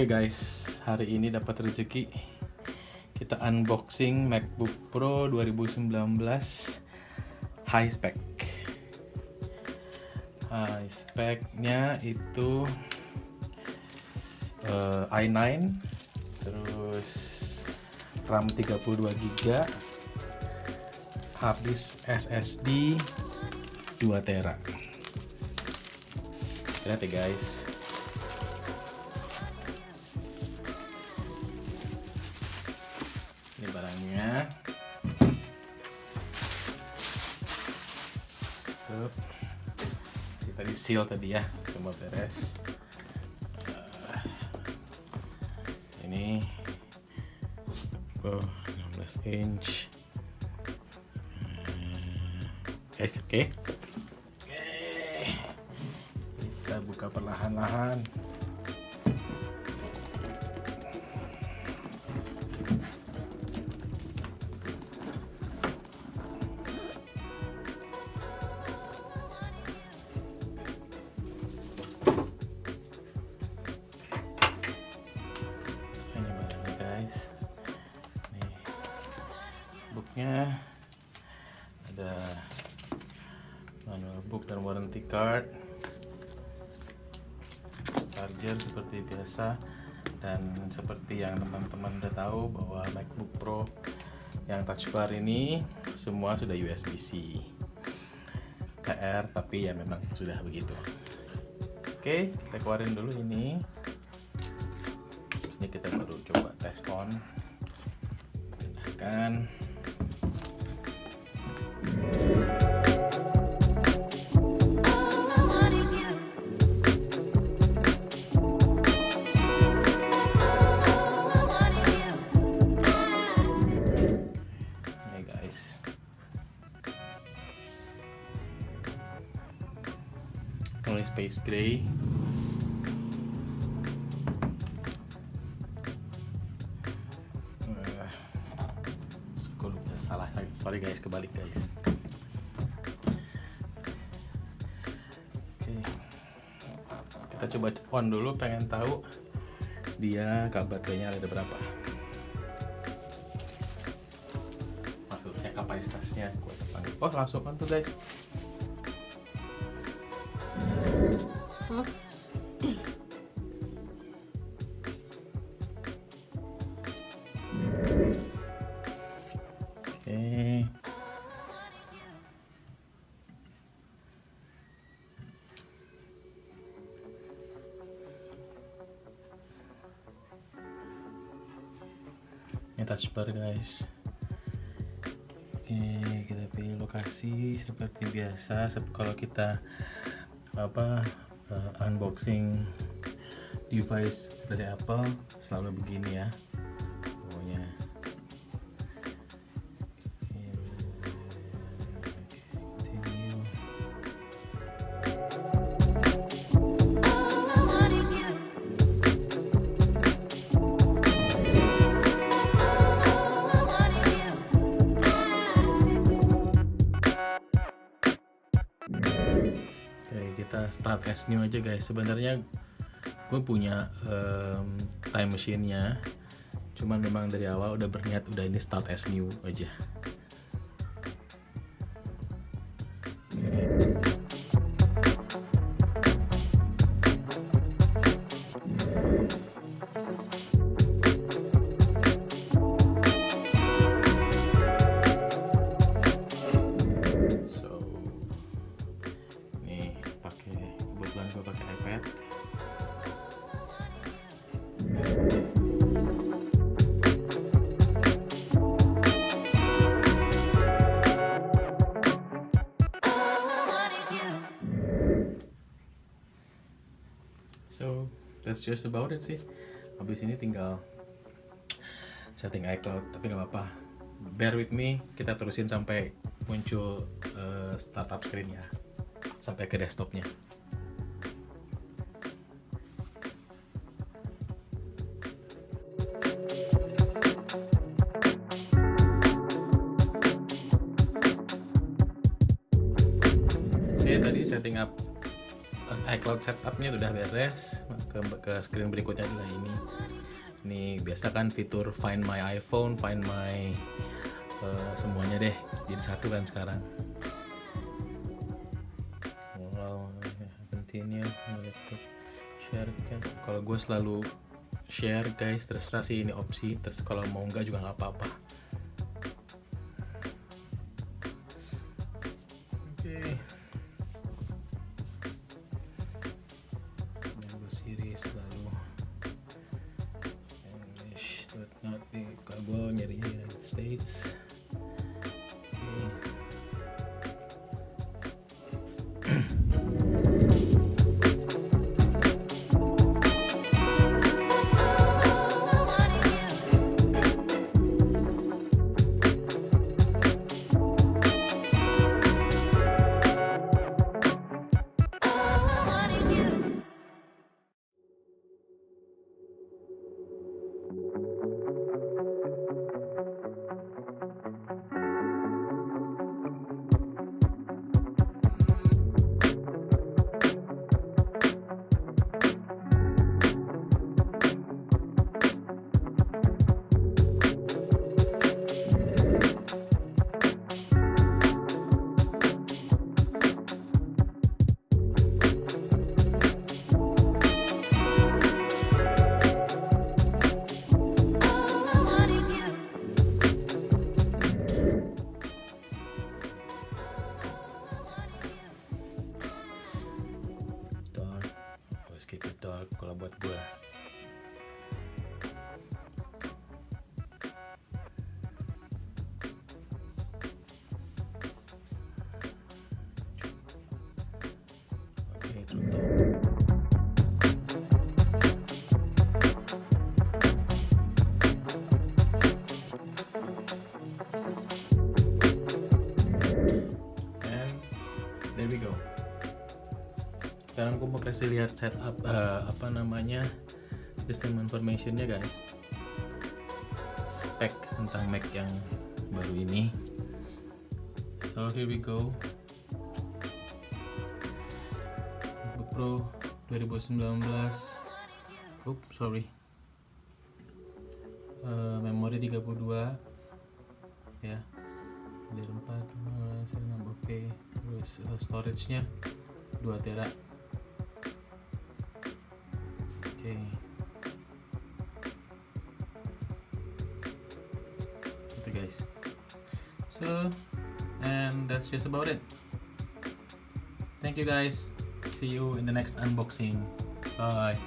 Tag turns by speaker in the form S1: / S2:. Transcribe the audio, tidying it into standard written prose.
S1: Oke guys, hari ini dapat rezeki. Kita unboxing MacBook Pro 2019 high spec. High spec-nya itu i9, terus RAM 32GB, harddisk SSD 2TB. Lihat ya guys. Ini barangnya. Tuh. Si tadi seal tadi ya, semua beres. Ini 16 inch. Oke. Kita buka perlahan-lahan. Ini barangnya guys. Nih booknya, ada manual book dan warranty card, charger seperti biasa, dan seperti yang teman-teman udah tahu bahwa MacBook Pro yang touch bar ini semua sudah USB-C. PR tapi ya memang sudah begitu. Oke, kita keluarin dulu ini. Terus ini kita baru coba test on. Pindahkan. Ini guys. Only space gray. Gue lupa salah, sorry guys, kebalik guys. Oke. Kita coba on dulu, pengen tahu dia baterainya ada berapa. Maksudnya kapasitasnya. Oh langsung on tuh guys. Oke. Ini touch bar guys. Oke, kita pilih lokasi seperti biasa. Kalau kita unboxing device dari Apple selalu begini ya pokoknya. Kita start as new aja guys. Sebenarnya gue punya time machine-nya, cuman memang dari awal udah berniat udah ini start as new aja. Gue pakai iPad. So that's just about it sih. Habis ini tinggal setting iCloud, tapi nggak apa-apa. Bear with me, kita terusin sampai muncul startup screen ya, sampai ke desktopnya. Oke, tadi setting up iCloud setupnya udah beres. Ke screen berikutnya adalah ini biasa kan fitur Find My iPhone, Find My semuanya deh jadi satu kan sekarang. Wow, continue share kan. Kalau gue selalu share guys, terserah sih ini opsi, terus kalau mau enggak juga nggak apa-apa. Oke. Series lalu English not di kalau nyarinya United States. Keep it dark kalau buat gue. Oke, tutup. And there we go. Sekarang aku mau kasih lihat setup system informationnya guys, spek tentang Mac yang baru ini. So here we go. MacBook Pro 2019. Memori 32 ya, DDR4 oke. Terus storage-nya 2 tera. Okay. Gitu guys. So, and that's just about it. Thank you guys. See you in the next unboxing. Bye.